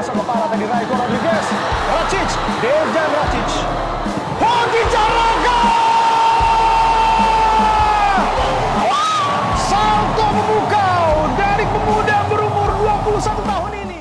Kepala tadi Raiko Rodriguez, Racic, Dejan Racic, Hoki Caraka! Salto memukau dari pemuda berumur 21 tahun ini.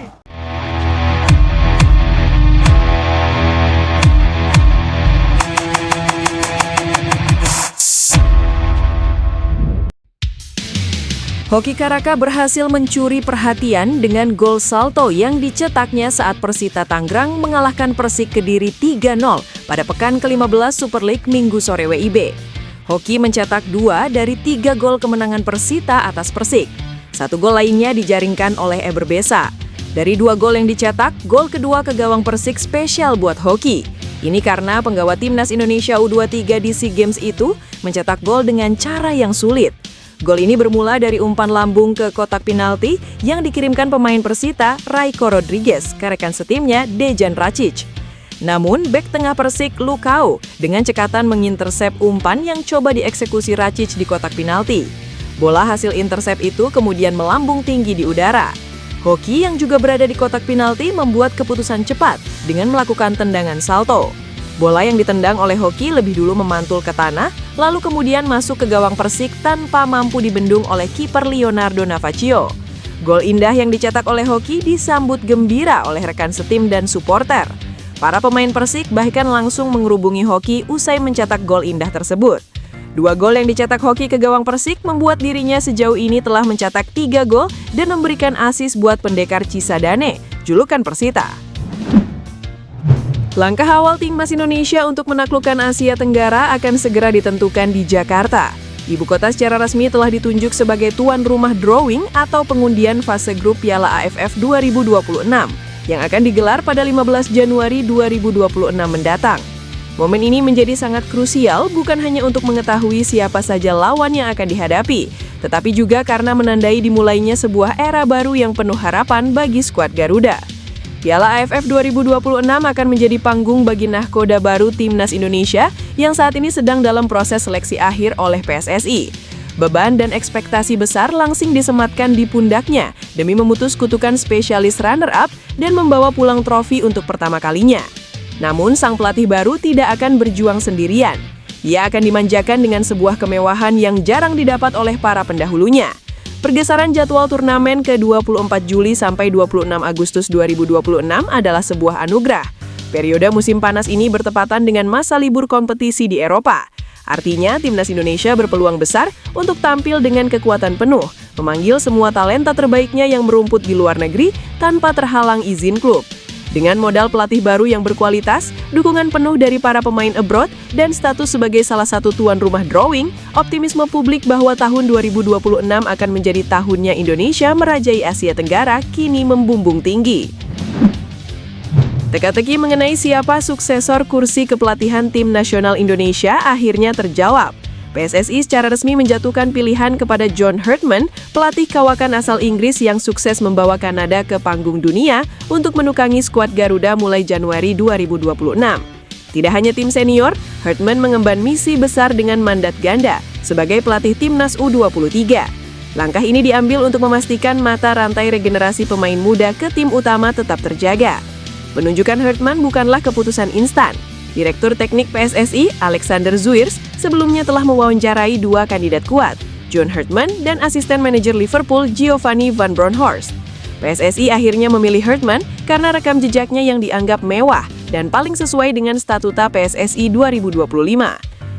Hoki Caraka berhasil mencuri perhatian dengan gol salto yang dicetaknya saat Persita Tangerang mengalahkan Persik Kediri 3-0 pada pekan ke-15 Super League Minggu sore WIB. Hoki mencetak 2 dari 3 gol kemenangan Persita atas Persik. 1 gol lainnya dijaringkan oleh Eber Besa. Dari 2 gol yang dicetak, gol kedua ke gawang Persik spesial buat Hoki. Ini karena penggawa Timnas Indonesia U23 di SEA Games itu mencetak gol dengan cara yang sulit. Gol ini bermula dari umpan lambung ke kotak penalti yang dikirimkan pemain Persita, Raiko Rodriguez, ke rekan setimnya, Dejan Racic. Namun, bek tengah Persik, Lukau, dengan cekatan mengintersep umpan yang coba dieksekusi Racic di kotak penalti. Bola hasil intersep itu kemudian melambung tinggi di udara. Hoki yang juga berada di kotak penalti membuat keputusan cepat dengan melakukan tendangan salto. Bola yang ditendang oleh Hoki lebih dulu memantul ke tanah, lalu kemudian masuk ke gawang Persik tanpa mampu dibendung oleh kiper Leonardo Navaccio. Gol indah yang dicetak oleh Hoki disambut gembira oleh rekan setim dan supporter. Para pemain Persik bahkan langsung mengerubungi Hoki usai mencetak gol indah tersebut. 2 gol yang dicetak Hoki ke gawang Persik membuat dirinya sejauh ini telah mencetak 3 gol dan memberikan assist buat pendekar Cisadane, julukan Persita. Langkah awal Timnas Indonesia untuk menaklukkan Asia Tenggara akan segera ditentukan di Jakarta. Ibu kota secara resmi telah ditunjuk sebagai tuan rumah drawing atau pengundian fase grup Piala AFF 2026 yang akan digelar pada 15 Januari 2026 mendatang. Momen ini menjadi sangat krusial bukan hanya untuk mengetahui siapa saja lawan yang akan dihadapi, tetapi juga karena menandai dimulainya sebuah era baru yang penuh harapan bagi skuad Garuda. Piala AFF 2026 akan menjadi panggung bagi nahkoda baru Timnas Indonesia yang saat ini sedang dalam proses seleksi akhir oleh PSSI. Beban dan ekspektasi besar langsing disematkan di pundaknya demi memutus kutukan spesialis runner-up dan membawa pulang trofi untuk pertama kalinya. Namun sang pelatih baru tidak akan berjuang sendirian. Ia akan dimanjakan dengan sebuah kemewahan yang jarang didapat oleh para pendahulunya. Pergeseran jadwal turnamen ke 24 Juli sampai 26 Agustus 2026 adalah sebuah anugerah. Periode musim panas ini bertepatan dengan masa libur kompetisi di Eropa. Artinya, Timnas Indonesia berpeluang besar untuk tampil dengan kekuatan penuh, memanggil semua talenta terbaiknya yang merumput di luar negeri tanpa terhalang izin klub. Dengan modal pelatih baru yang berkualitas, dukungan penuh dari para pemain abroad, dan status sebagai salah satu tuan rumah drawing, optimisme publik bahwa tahun 2026 akan menjadi tahunnya Indonesia merajai Asia Tenggara kini membumbung tinggi. Teka-teki mengenai siapa suksesor kursi kepelatihan Tim Nasional Indonesia akhirnya terjawab. PSSI secara resmi menjatuhkan pilihan kepada John Herdman, pelatih kawakan asal Inggris yang sukses membawa Kanada ke panggung dunia untuk menukangi skuad Garuda mulai Januari 2026. Tidak hanya tim senior, Herdman mengemban misi besar dengan mandat ganda sebagai pelatih Timnas U23. Langkah ini diambil untuk memastikan mata rantai regenerasi pemain muda ke tim utama tetap terjaga. Penunjukan Herdman bukanlah keputusan instan. Direktur Teknik PSSI, Alexander Zuirs, sebelumnya telah mewawancarai 2 kandidat kuat, John Herdman dan asisten manajer Liverpool Giovanni Van Bronckhorst. PSSI akhirnya memilih Herdman karena rekam jejaknya yang dianggap mewah dan paling sesuai dengan statuta PSSI 2025.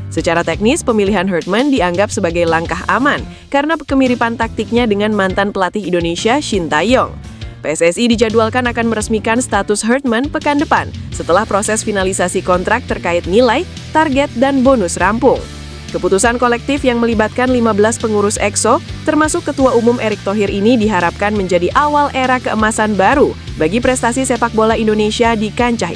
Secara teknis, pemilihan Herdman dianggap sebagai langkah aman karena kemiripan taktiknya dengan mantan pelatih Indonesia Shin Tae-yong. PSSI dijadwalkan akan meresmikan status Herdman pekan depan setelah proses finalisasi kontrak terkait nilai, target, dan bonus rampung. Keputusan kolektif yang melibatkan 15 pengurus EXO, termasuk Ketua Umum Erick Thohir ini diharapkan menjadi awal era keemasan baru bagi prestasi sepak bola Indonesia di kancah.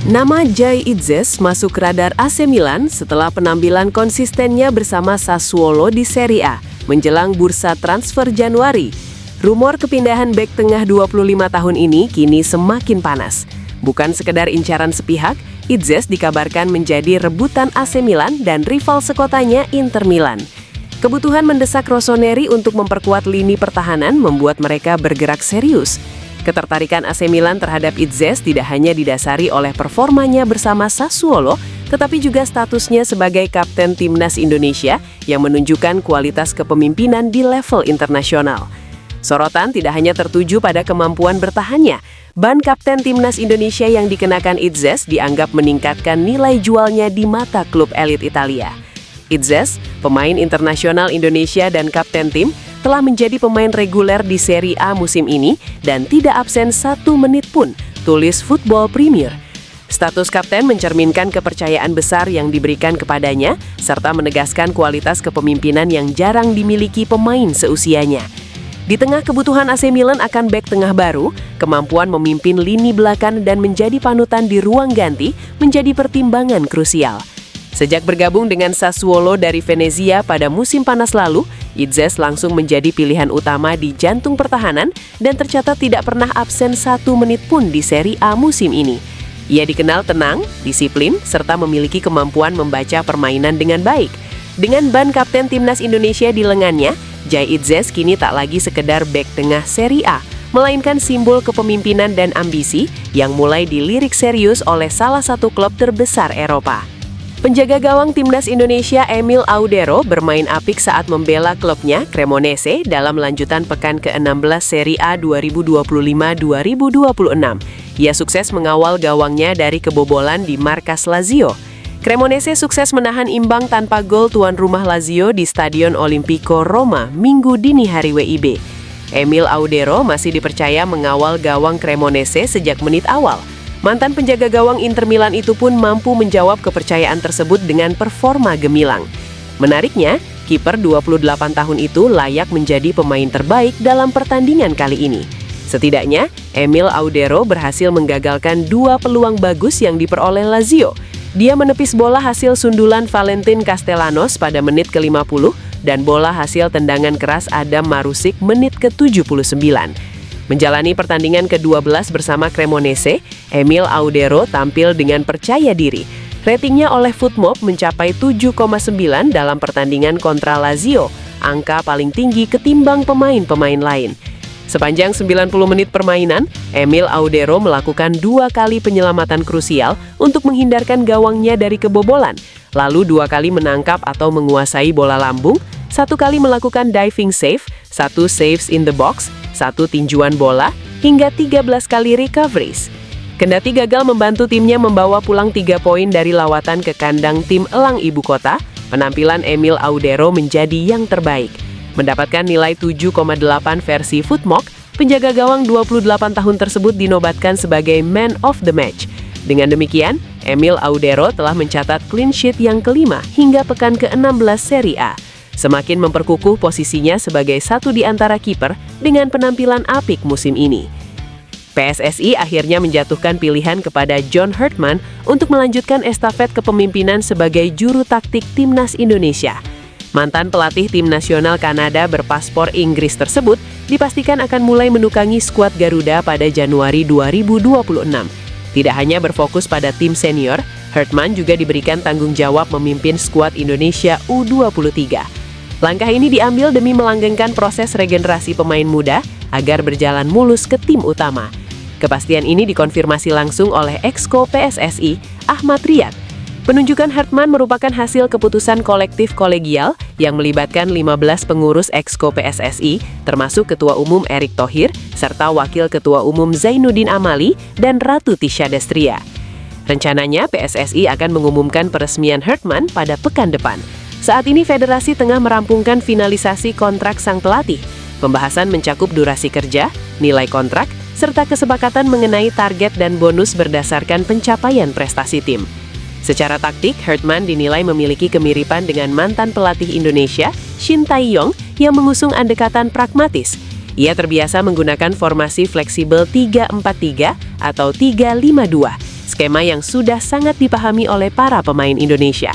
Nama Jai Itzes masuk radar AC Milan setelah penampilan konsistennya bersama Sassuolo di Serie A menjelang bursa transfer Januari. Rumor kepindahan bek tengah 25 tahun ini kini semakin panas. Bukan sekedar incaran sepihak, Itzes dikabarkan menjadi rebutan AC Milan dan rival sekotanya Inter Milan. Kebutuhan mendesak Rossoneri untuk memperkuat lini pertahanan membuat mereka bergerak serius. Ketertarikan AC Milan terhadap Itzes tidak hanya didasari oleh performanya bersama Sassuolo, tetapi juga statusnya sebagai kapten timnas Indonesia yang menunjukkan kualitas kepemimpinan di level internasional. Sorotan tidak hanya tertuju pada kemampuan bertahannya, ban kapten timnas Indonesia yang dikenakan Itzes dianggap meningkatkan nilai jualnya di mata klub elit Italia. Itzes, pemain internasional Indonesia dan kapten tim, telah menjadi pemain reguler di Serie A musim ini dan tidak absen 1 menit pun, tulis Football Premier. Status kapten mencerminkan kepercayaan besar yang diberikan kepadanya, serta menegaskan kualitas kepemimpinan yang jarang dimiliki pemain seusianya. Di tengah kebutuhan AC Milan akan bek tengah baru, kemampuan memimpin lini belakang dan menjadi panutan di ruang ganti menjadi pertimbangan krusial. Sejak bergabung dengan Sassuolo dari Venezia pada musim panas lalu, Itzes langsung menjadi pilihan utama di jantung pertahanan dan tercatat tidak pernah absen 1 menit pun di Serie A musim ini. Ia dikenal tenang, disiplin, serta memiliki kemampuan membaca permainan dengan baik. Dengan ban kapten timnas Indonesia di lengannya, Jai Itzes kini tak lagi sekedar bek tengah Serie A, melainkan simbol kepemimpinan dan ambisi yang mulai dilirik serius oleh salah satu klub terbesar Eropa. Penjaga gawang timnas Indonesia Emil Audero bermain apik saat membela klubnya Cremonese dalam lanjutan pekan ke-16 Serie A 2025-2026. Ia sukses mengawal gawangnya dari kebobolan di markas Lazio. Cremonese sukses menahan imbang tanpa gol tuan rumah Lazio di Stadion Olimpico Roma Minggu dini hari WIB. Emil Audero masih dipercaya mengawal gawang Cremonese sejak menit awal. Mantan penjaga gawang Inter Milan itu pun mampu menjawab kepercayaan tersebut dengan performa gemilang. Menariknya, kiper 28 tahun itu layak menjadi pemain terbaik dalam pertandingan kali ini. Setidaknya, Emil Audero berhasil menggagalkan 2 peluang bagus yang diperoleh Lazio. Dia menepis bola hasil sundulan Valentin Castellanos pada menit ke-50 dan bola hasil tendangan keras Adam Marusic menit ke-79. Menjalani pertandingan ke-12 bersama Cremonese, Emil Audero tampil dengan percaya diri. Ratingnya oleh Footmob mencapai 7,9 dalam pertandingan kontra Lazio, angka paling tinggi ketimbang pemain-pemain lain. Sepanjang 90 menit permainan, Emil Audero melakukan 2 kali penyelamatan krusial untuk menghindarkan gawangnya dari kebobolan, lalu 2 kali menangkap atau menguasai bola lambung, 1 kali melakukan diving save, 1 saves in the box, 1 tinjuan bola, hingga 13 kali recoveries. Kendati gagal membantu timnya membawa pulang 3 poin dari lawatan ke kandang tim elang ibu kota, penampilan Emil Audero menjadi yang terbaik. Mendapatkan nilai 7,8 versi Footmob, penjaga gawang 28 tahun tersebut dinobatkan sebagai Man of the Match. Dengan demikian, Emil Audero telah mencatat clean sheet yang kelima hingga pekan ke-16 Serie A. Semakin memperkukuh posisinya sebagai satu di antara kiper dengan penampilan apik musim ini. PSSI akhirnya menjatuhkan pilihan kepada John Herdman untuk melanjutkan estafet kepemimpinan sebagai juru taktik timnas Indonesia. Mantan pelatih tim nasional Kanada berpaspor Inggris tersebut dipastikan akan mulai menukangi skuad Garuda pada Januari 2026. Tidak hanya berfokus pada tim senior, Herdman juga diberikan tanggung jawab memimpin skuad Indonesia U23. Langkah ini diambil demi melanggengkan proses regenerasi pemain muda agar berjalan mulus ke tim utama. Kepastian ini dikonfirmasi langsung oleh Exco PSSI, Ahmad Riyad. Penunjukan Herdman merupakan hasil keputusan kolektif kolegial yang melibatkan 15 pengurus Exco PSSI, termasuk Ketua Umum Erick Thohir, serta Wakil Ketua Umum Zainuddin Amali dan Ratu Tisha Destria. Rencananya, PSSI akan mengumumkan peresmian Herdman pada pekan depan. Saat ini federasi tengah merampungkan finalisasi kontrak sang pelatih. Pembahasan mencakup durasi kerja, nilai kontrak, serta kesepakatan mengenai target dan bonus berdasarkan pencapaian prestasi tim. Secara taktik, Herdman dinilai memiliki kemiripan dengan mantan pelatih Indonesia, Shin Tae-yong, yang mengusung pendekatan pragmatis. Ia terbiasa menggunakan formasi fleksibel 3-4-3 atau 3-5-2, skema yang sudah sangat dipahami oleh para pemain Indonesia.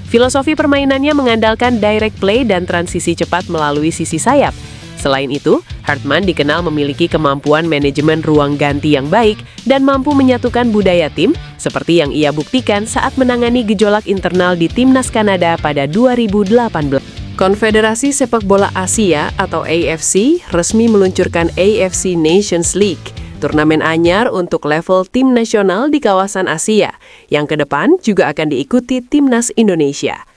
Filosofi permainannya mengandalkan direct play dan transisi cepat melalui sisi sayap. Selain itu, Herdman dikenal memiliki kemampuan manajemen ruang ganti yang baik dan mampu menyatukan budaya tim, seperti yang ia buktikan saat menangani gejolak internal di Timnas Kanada pada 2018. Konfederasi Sepak Bola Asia atau AFC resmi meluncurkan AFC Nations League. turnamen anyar untuk level tim nasional di kawasan Asia, yang ke depan juga akan diikuti timnas Indonesia.